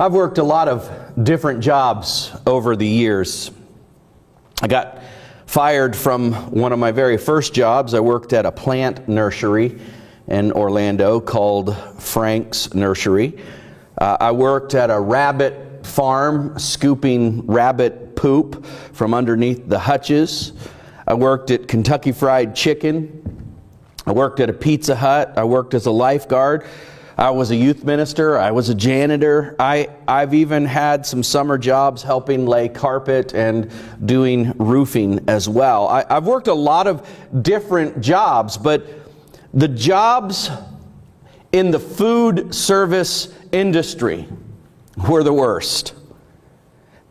I've worked a lot of different jobs over the years. I got fired from one of my very first jobs. I worked at a plant nursery in Orlando called Frank's Nursery. I worked at a rabbit farm, scooping rabbit poop from underneath the hutches. I worked at Kentucky Fried Chicken. I worked at a Pizza Hut. I worked as a lifeguard. I was a youth minister. I was a janitor. I've even had some summer jobs helping lay carpet and doing roofing as well. I've worked a lot of different jobs, but the jobs in the food service industry were the worst.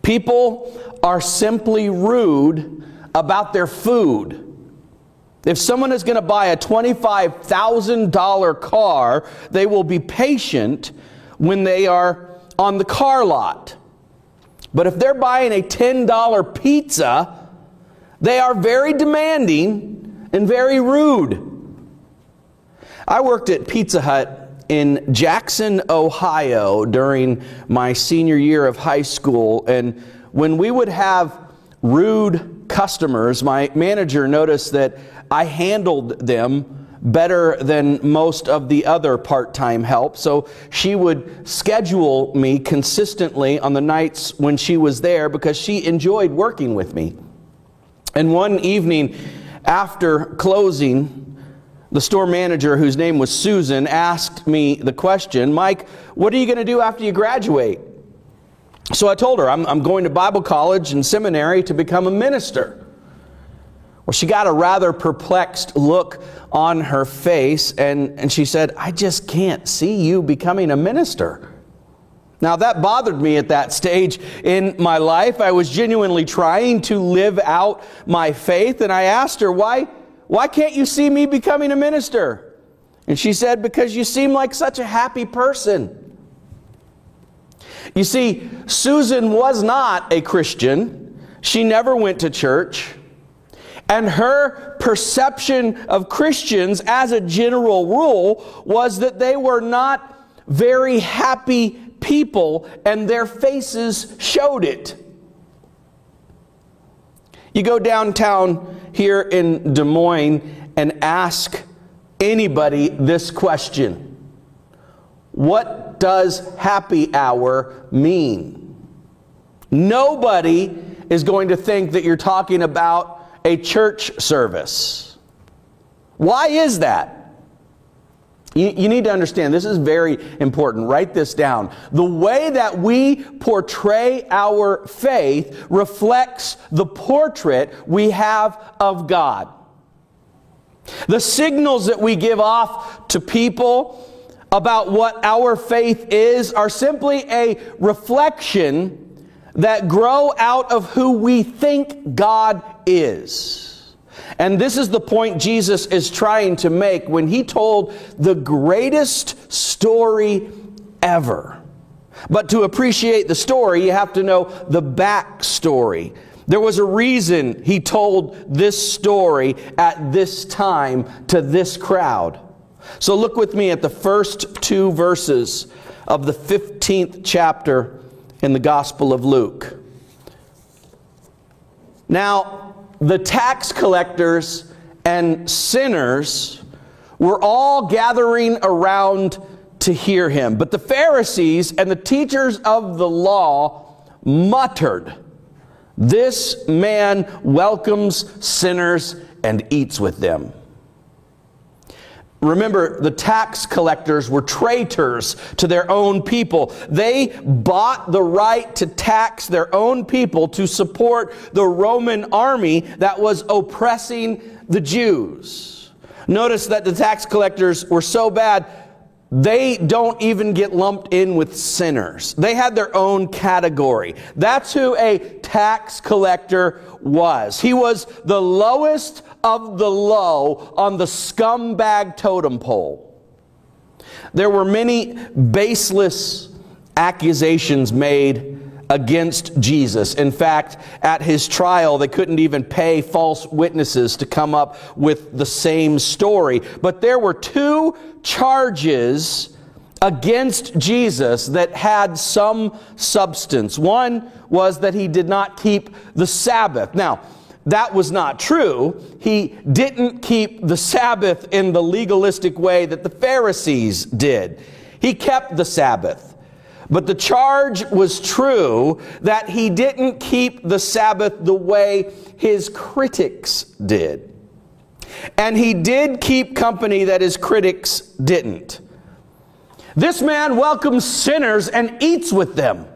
People are simply rude about their food. If someone is going to buy a $25,000 car, they will be patient when they are on the car lot. But if they're buying a $10 pizza, they are very demanding and very rude. I worked at Pizza Hut in Jackson, Ohio during my senior year of high school, and when we would have rude customers, my manager noticed that I handled them better than most of the other part-time help. So she would schedule me consistently on the nights when she was there because she enjoyed working with me. And one evening after closing, the store manager, whose name was Susan, asked me the question, "Mike, what are you going to do after you graduate?" So I told her, I'm going to Bible college and seminary to become a minister. Well, she got a rather perplexed look on her face, and she said, "I just can't see you becoming a minister." Now, that bothered me at that stage in my life. I was genuinely trying to live out my faith, and I asked her, why can't you see me becoming a minister? And she said, "Because you seem like such a happy person." You see, Susan was not a Christian. She never went to church. And her perception of Christians as a general rule was that they were not very happy people, and their faces showed it. You go downtown here in Des Moines and ask anybody this question: what does happy hour mean? Nobody is going to think that you're talking about a church service. Why is that? You need to understand, this is very important. Write this down. The way that we portray our faith reflects the portrait we have of God. The signals that we give off to people about what our faith is are simply a reflection that grow out of who we think God is. And this is the point Jesus is trying to make when he told the greatest story ever. But to appreciate the story, you have to know the backstory. There was a reason he told this story at this time to this crowd. So look with me at the first two verses of the 15th chapter in the Gospel of Luke. Now, the tax collectors and sinners were all gathering around to hear him. But the Pharisees and the teachers of the law muttered, "This man welcomes sinners and eats with them." Remember, the tax collectors were traitors to their own people. They bought the right to tax their own people to support the Roman army that was oppressing the Jews. Notice that the tax collectors were so bad, they don't even get lumped in with sinners. They had their own category. That's who a tax collector was. He was the lowest of the low on the scumbag totem pole. There were many baseless accusations made against Jesus. In fact, at his trial, they couldn't even pay false witnesses to come up with the same story. But there were two charges against Jesus that had some substance. One was that he did not keep the Sabbath. Now, that was not true. He didn't keep the Sabbath in the legalistic way that the Pharisees did. He kept the Sabbath. But the charge was true that he didn't keep the Sabbath the way his critics did. And he did keep company that his critics didn't. This man welcomes sinners and eats with them.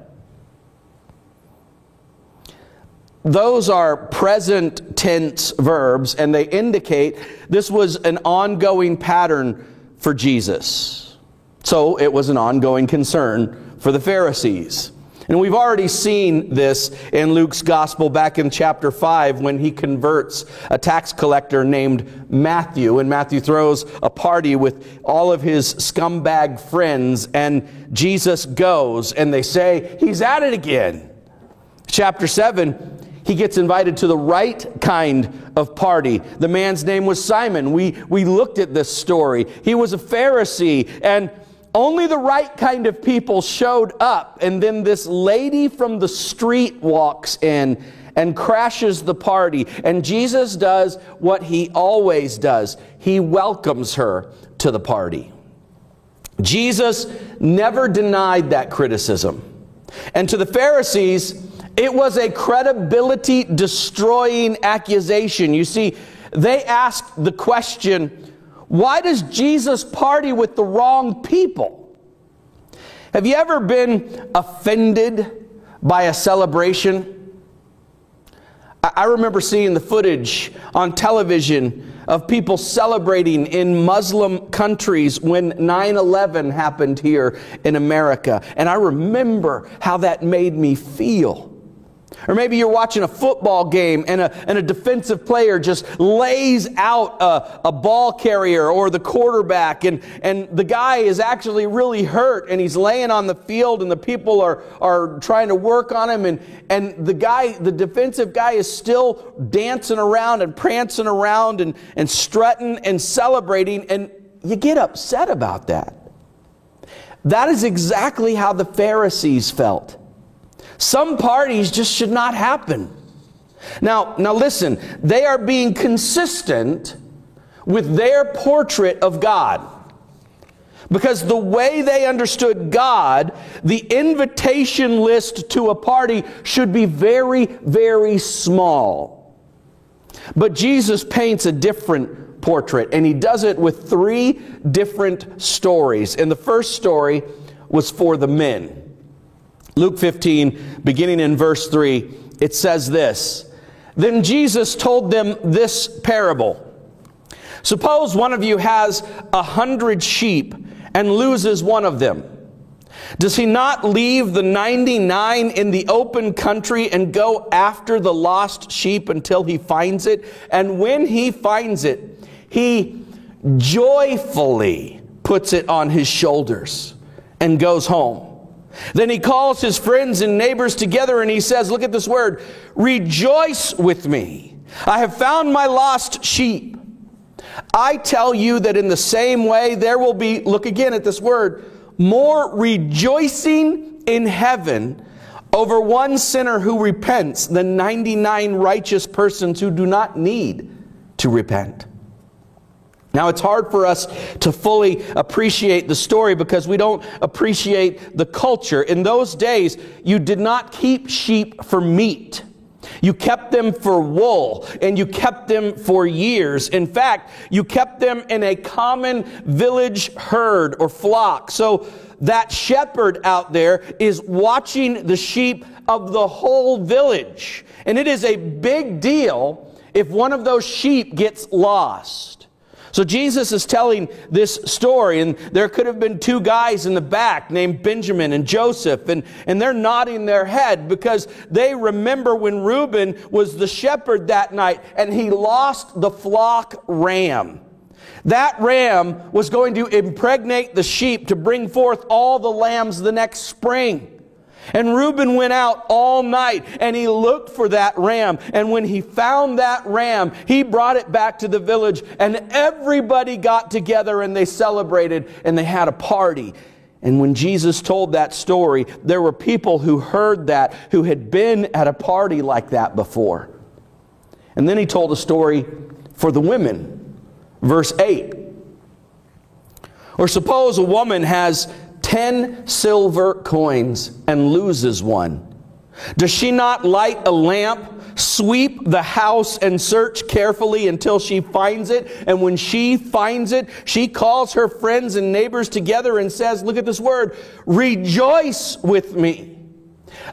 Those are present tense verbs, and they indicate this was an ongoing pattern for Jesus. So it was an ongoing concern for the Pharisees. And we've already seen this in Luke's gospel back in chapter 5 when he converts a tax collector named Matthew. And Matthew throws a party with all of his scumbag friends, and Jesus goes, and they say, he's at it again. Chapter 7, he gets invited to the right kind of party. The man's name was Simon. We looked at this story. He was a Pharisee, and only the right kind of people showed up. And then this lady from the street walks in and crashes the party. And Jesus does what he always does. He welcomes her to the party. Jesus never denied that criticism. And to the Pharisees, it was a credibility-destroying accusation. You see, they asked the question, why does Jesus party with the wrong people? Have you ever been offended by a celebration? I remember seeing the footage on television of people celebrating in Muslim countries when 9/11 happened here in America. And I remember how that made me feel. Or maybe you're watching a football game and a defensive player just lays out a ball carrier or the quarterback, and the guy is actually really hurt and he's laying on the field and the people are trying to work on him, and the defensive guy is still dancing around and prancing around and strutting and celebrating, and you get upset about that. That is exactly how the Pharisees felt. Some parties just should not happen. Now listen, they are being consistent with their portrait of God. Because the way they understood God, the invitation list to a party should be very, very small. But Jesus paints a different portrait, and he does it with 3 different stories. And the first story was for the men. Luke 15, beginning in verse 3, it says this, "Then Jesus told them this parable. Suppose one of you has 100 sheep and loses one of them. Does he not leave the 99 in the open country and go after the lost sheep until he finds it? And when he finds it, he joyfully puts it on his shoulders and goes home. Then he calls his friends and neighbors together and he says," look at this word, "rejoice with me. I have found my lost sheep. I tell you that in the same way there will be," look again at this word, "more rejoicing in heaven over one sinner who repents than 99 righteous persons who do not need to repent." Now, it's hard for us to fully appreciate the story because we don't appreciate the culture. In those days, you did not keep sheep for meat. You kept them for wool, and you kept them for years. In fact, you kept them in a common village herd or flock. So that shepherd out there is watching the sheep of the whole village. And it is a big deal if one of those sheep gets lost. So Jesus is telling this story, and there could have been 2 guys in the back named Benjamin and Joseph, and they're nodding their head because they remember when Reuben was the shepherd that night and he lost the flock ram. That ram was going to impregnate the sheep to bring forth all the lambs the next spring. And Reuben went out all night and he looked for that ram. And when he found that ram, he brought it back to the village, and everybody got together and they celebrated and they had a party. And when Jesus told that story, there were people who heard that, who had been at a party like that before. And then he told a story for the women. Verse 8. Or suppose a woman has 10 silver coins and loses one. Does she not light a lamp, sweep the house, and search carefully until she finds it? And when she finds it, she calls her friends and neighbors together and says, look at this word, rejoice with me.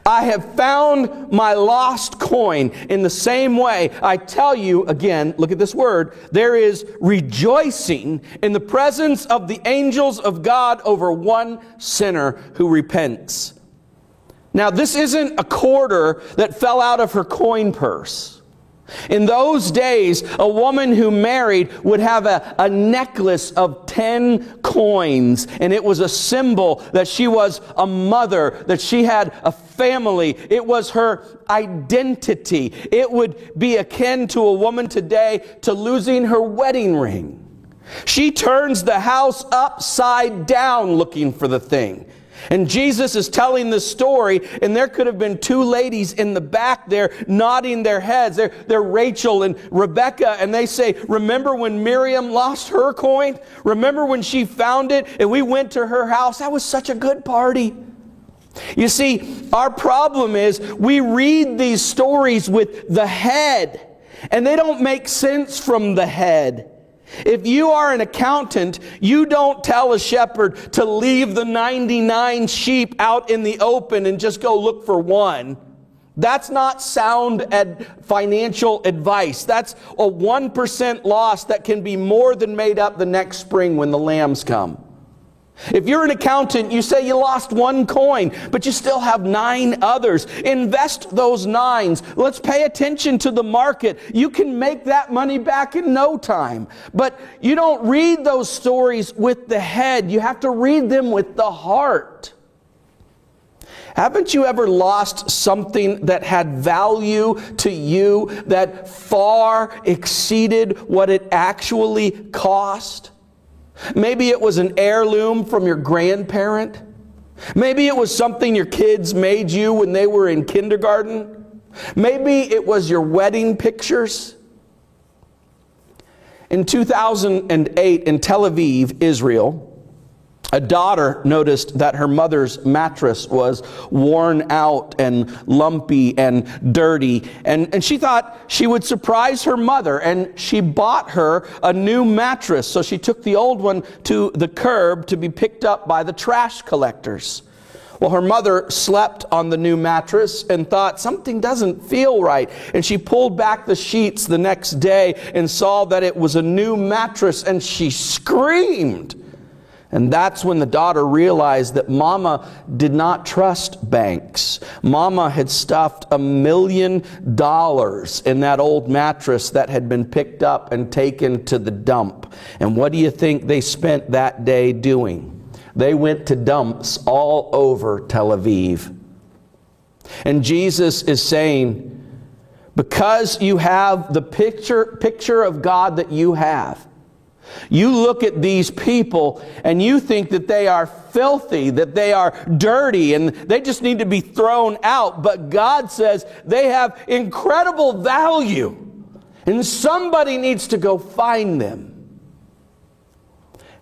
I have found my lost coin. In the same way, I tell you again, look at this word, there is rejoicing in the presence of the angels of God over one sinner who repents. Now, this isn't a quarter that fell out of her coin purse. In those days, a woman who married would have a necklace of 10 coins, and it was a symbol that she was a mother, that she had a family. It was her identity. It would be akin to a woman today to losing her wedding ring. She turns the house upside down looking for the thing. And Jesus is telling this story, and there could have been two ladies in the back there nodding their heads. They're Rachel and Rebecca, and they say, remember when Miriam lost her coin? Remember when she found it and we went to her house? That was such a good party. You see, our problem is we read these stories with the head, and they don't make sense from the head. If you are an accountant, you don't tell a shepherd to leave the 99 sheep out in the open and just go look for one. That's not sound financial advice. That's a 1% loss that can be more than made up the next spring when the lambs come. If you're an accountant, you say you lost one coin, but you still have 9 others. Invest those 9s. Let's pay attention to the market. You can make that money back in no time. But you don't read those stories with the head. You have to read them with the heart. Haven't you ever lost something that had value to you that far exceeded what it actually cost? Maybe it was an heirloom from your grandparent. Maybe it was something your kids made you when they were in kindergarten. Maybe it was your wedding pictures. In 2008 in Tel Aviv, Israel, a daughter noticed that her mother's mattress was worn out and lumpy and dirty. And she thought she would surprise her mother, and she bought her a new mattress. So she took the old one to the curb to be picked up by the trash collectors. Well, her mother slept on the new mattress and thought something doesn't feel right. And she pulled back the sheets the next day and saw that it was a new mattress, and she screamed. And that's when the daughter realized that Mama did not trust banks. Mama had stuffed $1 million in that old mattress that had been picked up and taken to the dump. And what do you think they spent that day doing? They went to dumps all over Tel Aviv. And Jesus is saying, because you have the picture of God that you have, you look at these people and you think that they are filthy, that they are dirty, and they just need to be thrown out. But God says they have incredible value, and somebody needs to go find them.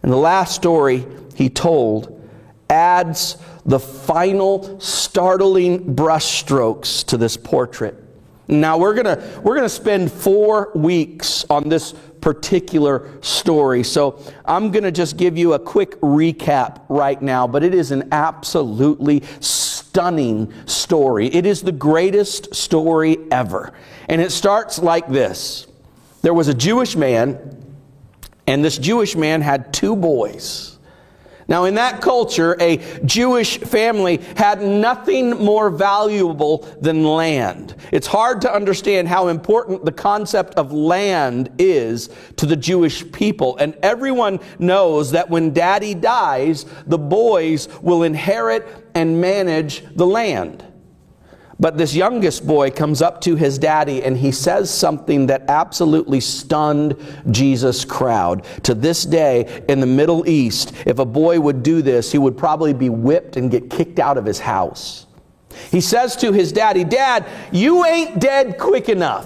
And the last story he told adds the final startling brushstrokes to this portrait. Now we're gonna spend 4 weeks on this particular story. So I'm going to just give you a quick recap right now, but it is an absolutely stunning story. It is the greatest story ever. And it starts like this. There was a Jewish man, and this Jewish man had 2 boys. Now, in that culture, a Jewish family had nothing more valuable than land. It's hard to understand how important the concept of land is to the Jewish people. And everyone knows that when daddy dies, the boys will inherit and manage the land. But this youngest boy comes up to his daddy and he says something that absolutely stunned Jesus' crowd. To this day, in the Middle East, if a boy would do this, he would probably be whipped and get kicked out of his house. He says to his daddy, "Dad, you ain't dead quick enough.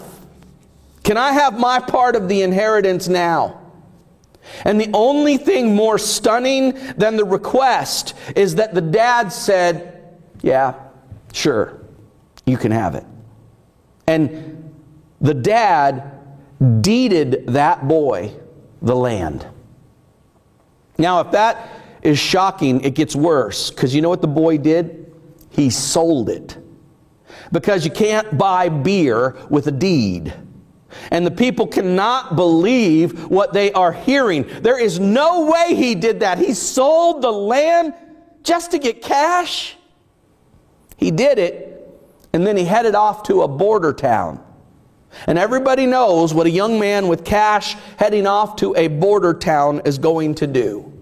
Can I have my part of the inheritance now?" And the only thing more stunning than the request is that the dad said, "Yeah, sure. You can have it." And the dad deeded that boy the land. Now, if that is shocking, it gets worse. Because you know what the boy did? He sold it. Because you can't buy beer with a deed. And the people cannot believe what they are hearing. There is no way he did that. He sold the land just to get cash. He did it. And then he headed off to a border town. And everybody knows what a young man with cash heading off to a border town is going to do.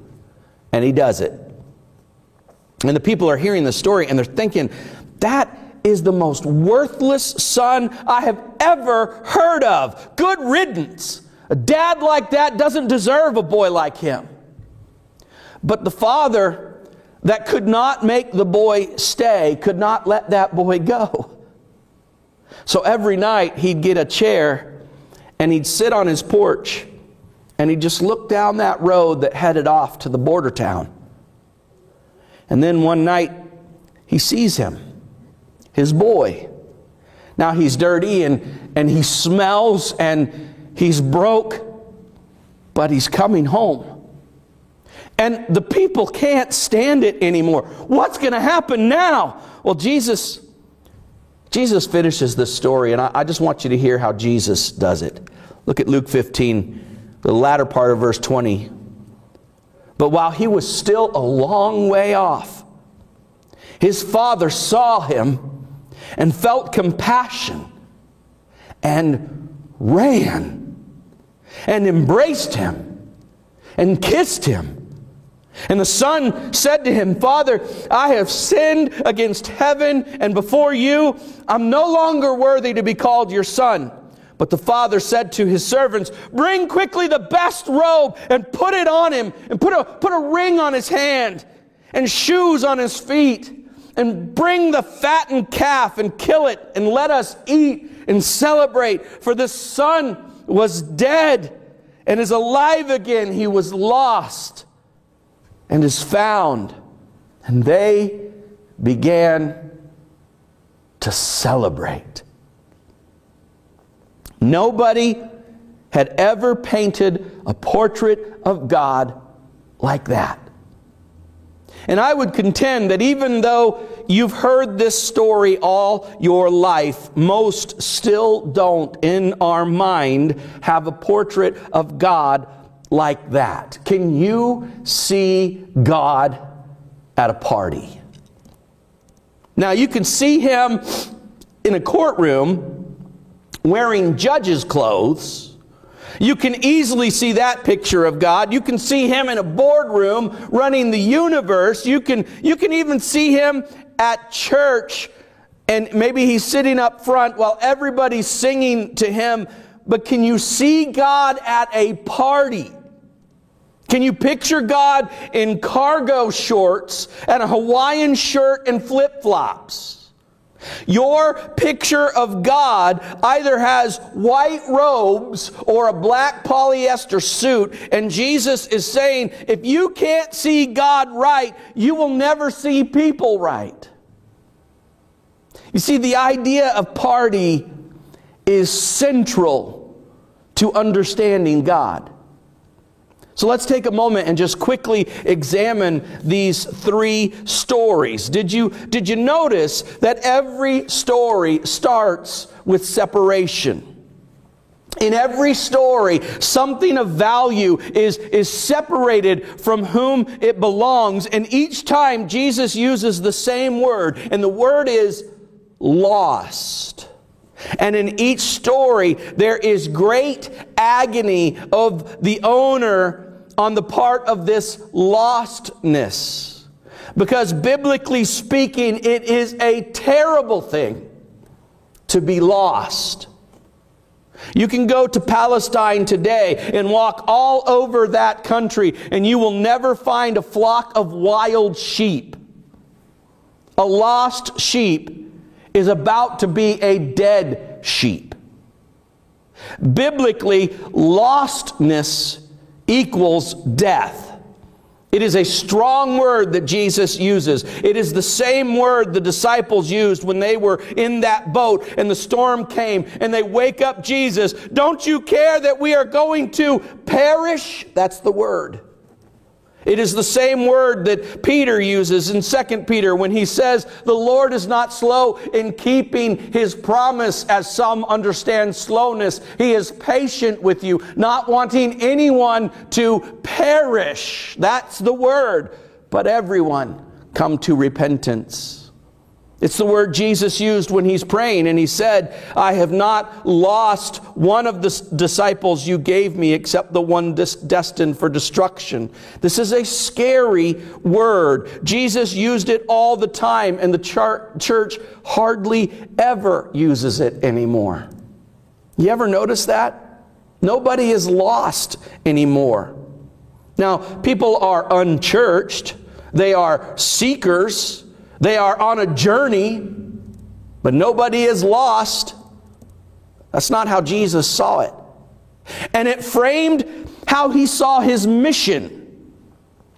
And he does it. And the people are hearing the story and they're thinking, that is the most worthless son I have ever heard of. Good riddance. A dad like that doesn't deserve a boy like him. But the father that could not make the boy stay could not let that boy go. So every night he'd get a chair and he'd sit on his porch and he'd just look down that road that headed off to the border town. And then one night he sees him, his boy. Now he's dirty and he smells and he's broke, but he's coming home. And the people can't stand it anymore. What's going to happen now? Well, Jesus finishes this story, and I just want you to hear how Jesus does it. Look at Luke 15, the latter part of verse 20. But while he was still a long way off, his father saw him and felt compassion and ran and embraced him and kissed him. And the son said to him, "Father, I have sinned against heaven and before you. I'm no longer worthy to be called your son." But the father said to his servants, "Bring quickly the best robe and put it on him, and put a ring on his hand and shoes on his feet. And bring the fattened calf and kill it, and let us eat and celebrate. For this son was dead and is alive again. He was lost and is found." And they began to celebrate. Nobody had ever painted a portrait of God like that. And I would contend that even though you've heard this story all your life, most still don't, in our mind, have a portrait of God like that. Can you see God at a party? Now, you can see him in a courtroom wearing judge's clothes. You can easily see that picture of God. You can see him in a boardroom running the universe. You can even see him at church, and maybe he's sitting up front while everybody's singing to him. But can you see God at a party? Can you picture God in cargo shorts and a Hawaiian shirt and flip-flops? Your picture of God either has white robes or a black polyester suit, and Jesus is saying, if you can't see God right, you will never see people right. You see, the idea of party is central to understanding God. So let's take a moment and just quickly examine these three stories. Did you notice that every story starts with separation? In every story, something of value is separated from whom it belongs. And each time Jesus uses the same word, and the word is lost. And in each story, there is great agony of the owner on the part of this lostness. Because biblically speaking, it is a terrible thing to be lost. You can go to Palestine today and walk all over that country, and you will never find a flock of wild sheep. A lost sheep is about to be a dead sheep. Biblically, lostness equals death. It is a strong word that Jesus uses. It is the same word the disciples used when they were in that boat and the storm came and they wake up Jesus. Don't you care that we are going to perish? That's the word. It is the same word that Peter uses in 2 Peter when he says, the Lord is not slow in keeping His promise, as some understand slowness. He is patient with you, not wanting anyone to perish. That's the word. But everyone come to repentance. It's the word Jesus used when He's praying, and He said, I have not lost one of the disciples you gave me except the one destined for destruction. This is a scary word. Jesus used it all the time, and the church hardly ever uses it anymore. You ever notice that? Nobody is lost anymore. Now, people are unchurched. They are seekers. They are on a journey, but nobody is lost. That's not how Jesus saw it. And it framed how He saw His mission.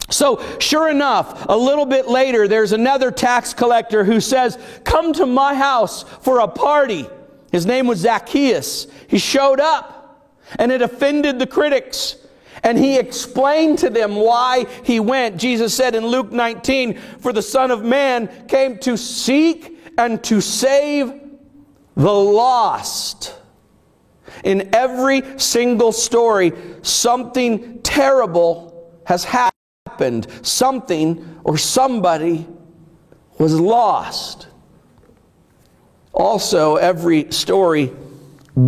So, sure enough, a little bit later, there's another tax collector who says, come to my house for a party. His name was Zacchaeus. He showed up, and it offended the critics. And He explained to them why He went. Jesus said in Luke 19, for the Son of Man came to seek and to save the lost. In every single story, something terrible has happened. Something or somebody was lost. Also, every story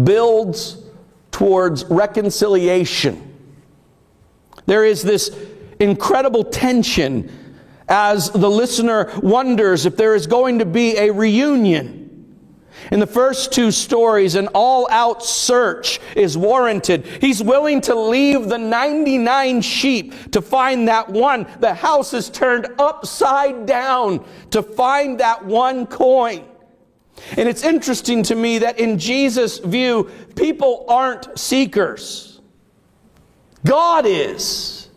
builds towards reconciliation. There is this incredible tension as the listener wonders if there is going to be a reunion. In the first two stories, an all-out search is warranted. He's willing to leave the 99 sheep to find that one. The house is turned upside down to find that one coin. And it's interesting to me that in Jesus' view, people aren't seekers. God is.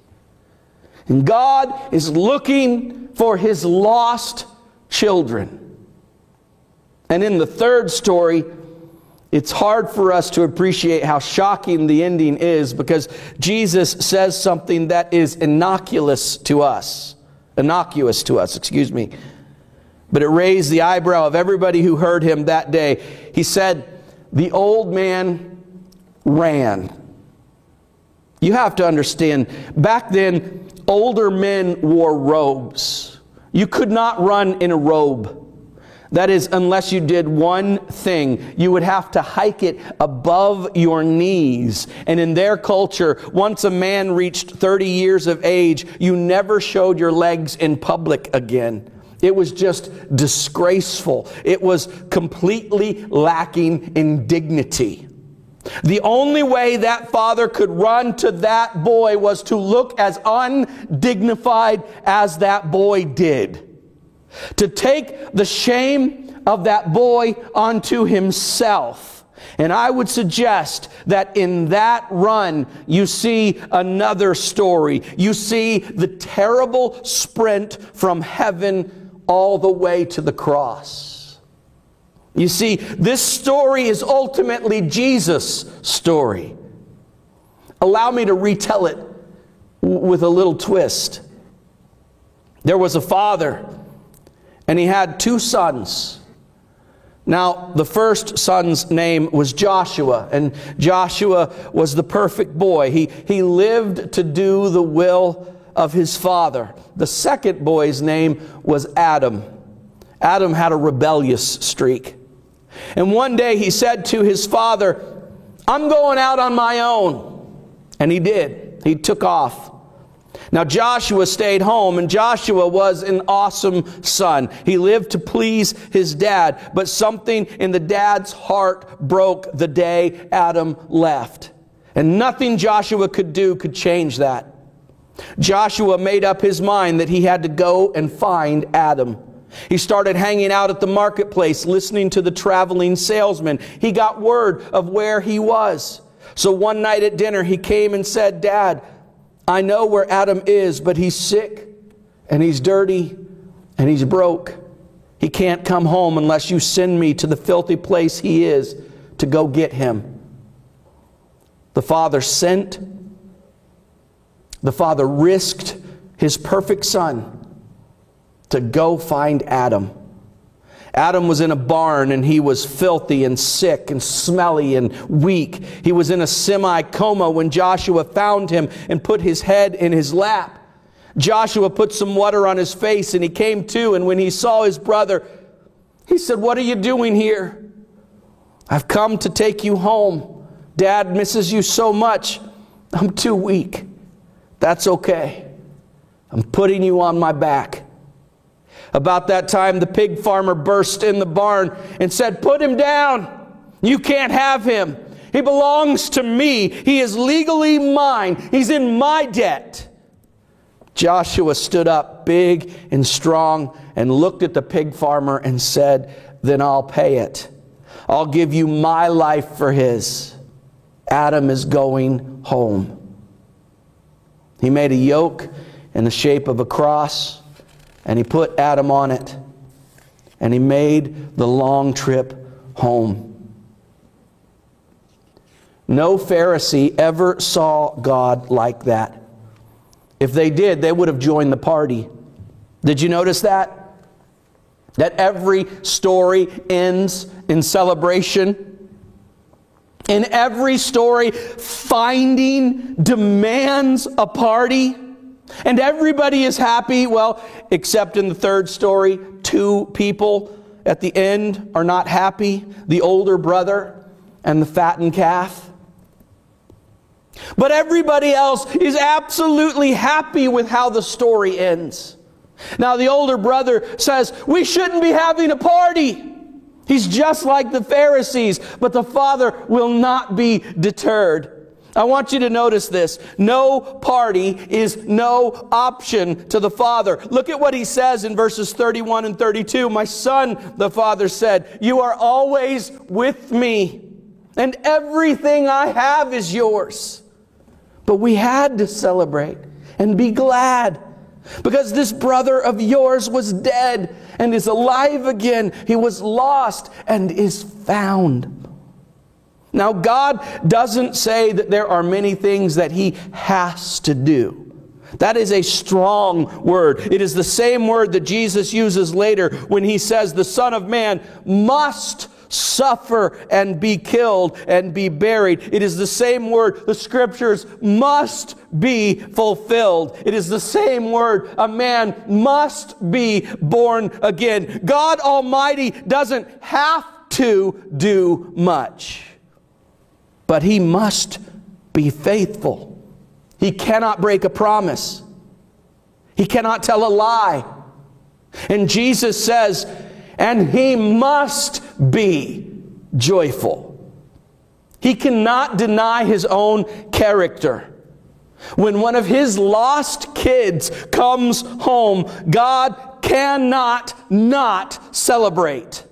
And God is looking for His lost children. And in the third story, it's hard for us to appreciate how shocking the ending is, because Jesus says something that is innocuous to us. But it raised the eyebrow of everybody who heard Him that day. He said, the old man ran. You have to understand, back then, older men wore robes. You could not run in a robe. That is, unless you did one thing. You would have to hike it above your knees. And in their culture, once a man reached 30 years of age, you never showed your legs in public again. It was just disgraceful. It was completely lacking in dignity. The only way that father could run to that boy was to look as undignified as that boy did. To take the shame of that boy onto himself. And I would suggest that in that run, you see another story. You see the terrible sprint from heaven all the way to the cross. You see, this story is ultimately Jesus' story. Allow me to retell it with a little twist. There was a father, and he had two sons. Now, the first son's name was Joshua, and Joshua was the perfect boy. He lived to do the will of his father. The second boy's name was Adam. Adam had a rebellious streak. And one day he said to his father, I'm going out on my own. And he did. He took off. Now Joshua stayed home, and Joshua was an awesome son. He lived to please his dad, but something in the dad's heart broke the day Adam left. And nothing Joshua could do could change that. Joshua made up his mind that he had to go and find Adam. He started hanging out at the marketplace, listening to the traveling salesman. He got word of where he was. So one night at dinner, he came and said, "Dad, I know where Adam is, but he's sick, and he's dirty, and he's broke. He can't come home unless you send me to the filthy place he is to go get him." The father sent. The father risked his perfect son to go find Adam. Adam was in a barn, and he was filthy and sick and smelly and weak. He was in a semi-coma when Joshua found him and put his head in his lap. Joshua put some water on his face, and he came to, and when he saw his brother, he said, "What are you doing here?" "I've come to take you home. Dad misses you so much. I'm too weak." "That's okay. I'm putting you on my back." About that time, the pig farmer burst in the barn and said, "Put him down. You can't have him. He belongs to me. He is legally mine. He's in my debt." Joshua stood up big and strong and looked at the pig farmer and said, "Then I'll pay it. I'll give you my life for his. Adam is going home." He made a yoke in the shape of a cross, and he put Adam on it, and he made the long trip home. No Pharisee ever saw God like that. If they did, they would have joined the party. Did you notice that? That every story ends in celebration. In every story, finding demands a party. And everybody is happy, well, except in the third story, two people at the end are not happy, the older brother and the fattened calf. But everybody else is absolutely happy with how the story ends. Now the older brother says, "We shouldn't be having a party." He's just like the Pharisees, but the father will not be deterred. I want you to notice this. No party is no option to the father. Look at what he says in verses 31 and 32. "My son," the father said, "you are always with me, and everything I have is yours." But we had to celebrate and be glad, because this brother of yours was dead and is alive again. He was lost and is found. Now, God doesn't say that there are many things that He has to do. That is a strong word. It is the same word that Jesus uses later when He says the Son of Man must suffer and be killed and be buried. It is the same word. The Scriptures must be fulfilled. It is the same word. A man must be born again. God Almighty doesn't have to do much, but He must be faithful. He cannot break a promise. He cannot tell a lie. And Jesus says, and He must be joyful. He cannot deny His own character. When one of His lost kids comes home, God cannot not celebrate.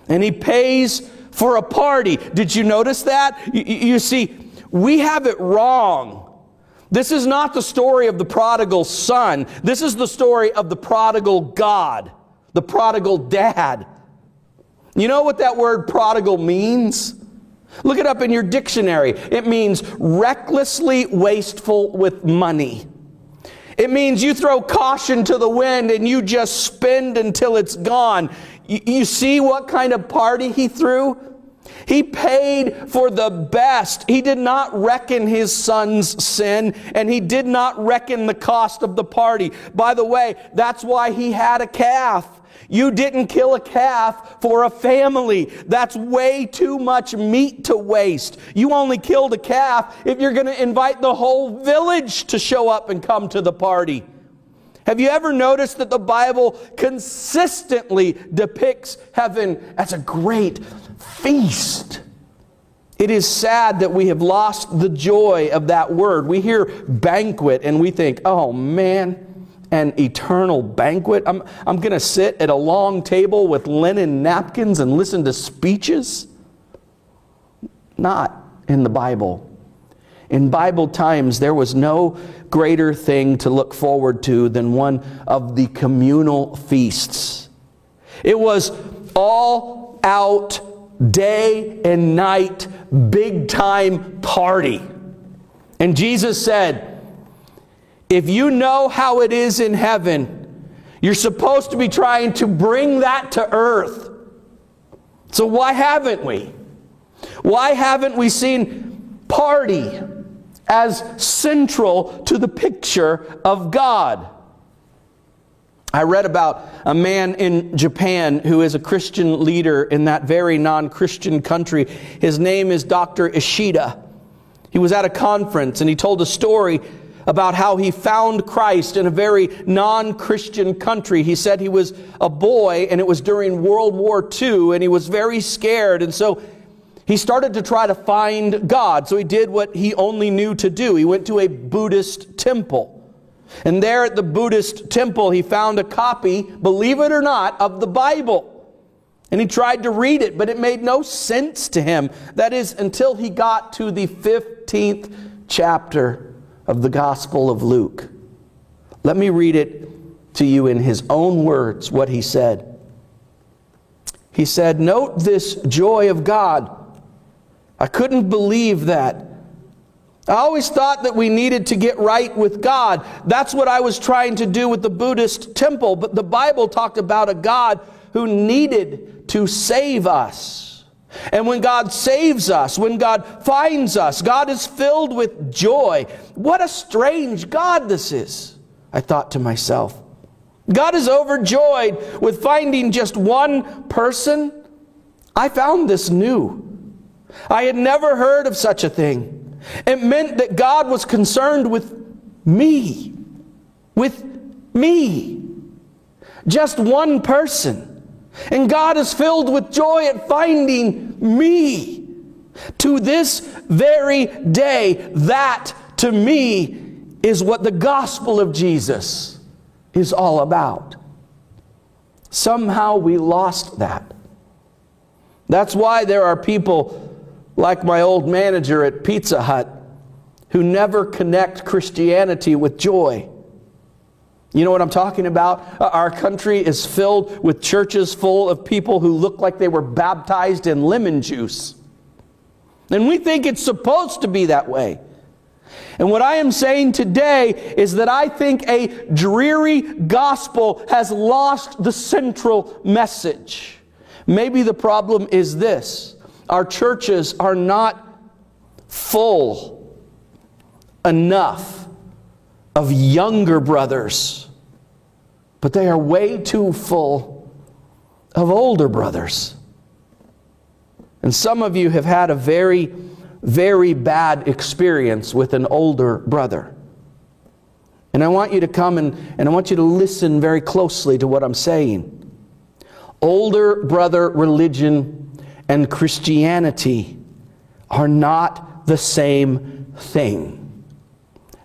And He pays for a party. Did you notice that? You see, we have it wrong. This is not the story of the prodigal son. This is the story of the prodigal God, the prodigal dad. You know what that word prodigal means? Look it up in your dictionary. It means recklessly wasteful with money. It means you throw caution to the wind and you just spend until it's gone. You see what kind of party he threw? He paid for the best. He did not reckon his son's sin, and he did not reckon the cost of the party. By the way, that's why he had a calf. You didn't kill a calf for a family. That's way too much meat to waste. You only killed a calf if you're going to invite the whole village to show up and come to the party. Have you ever noticed that the Bible consistently depicts heaven as a great feast? It is sad that we have lost the joy of that word. We hear banquet and we think, oh man, an eternal banquet. I'm going to sit at a long table with linen napkins and listen to speeches. Not in the Bible. In Bible times, there was no greater thing to look forward to than one of the communal feasts. It was all out, day and night, big time party. And Jesus said, if you know how it is in heaven, you're supposed to be trying to bring that to earth. So why haven't we? Why haven't we seen party as central to the picture of God? I read about a man in Japan who is a Christian leader in that very non-Christian country. His name is Dr. Ishida. He was at a conference and he told a story about how he found Christ in a very non-Christian country. He said he was a boy and it was during World War II and he was very scared, and so he started to try to find God. So he did what he only knew to do. He went to a Buddhist temple. And there at the Buddhist temple he found a copy, believe it or not, of the Bible. And he tried to read it, but it made no sense to him. That is, until he got to the 15th chapter of the Gospel of Luke. Let me read it to you in his own words, what he said. He said, note this joy of God. I couldn't believe that. I always thought that we needed to get right with God. That's what I was trying to do with the Buddhist temple. But the Bible talked about a God who needed to save us. And when God saves us, when God finds us, God is filled with joy. What a strange God this is, I thought to myself. God is overjoyed with finding just one person. I found this new. I had never heard of such a thing. It meant that God was concerned with me. With me. Just one person. And God is filled with joy at finding me. To this very day, that to me is what the gospel of Jesus is all about. Somehow we lost that. That's why there are people like my old manager at Pizza Hut who never connect Christianity with joy. You know what I'm talking about? Our country is filled with churches full of people who look like they were baptized in lemon juice. And we think it's supposed to be that way. And what I am saying today is that I think a dreary gospel has lost the central message. Maybe the problem is this: our churches are not full enough of younger brothers, but they are way too full of older brothers. And some of you have had a very, very bad experience with an older brother. And I want you to come and I want you to listen very closely to what I'm saying. Older brother religion and Christianity are not the same thing.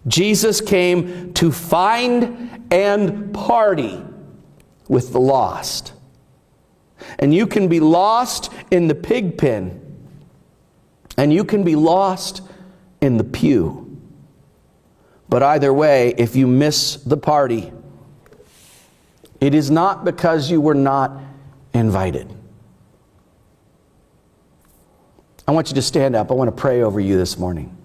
Jesus came to find and party with the lost. And you can be lost in the pig pen, and you can be lost in the pew. But either way, if you miss the party, it is not because you were not invited. I want you to stand up. I want to pray over you this morning.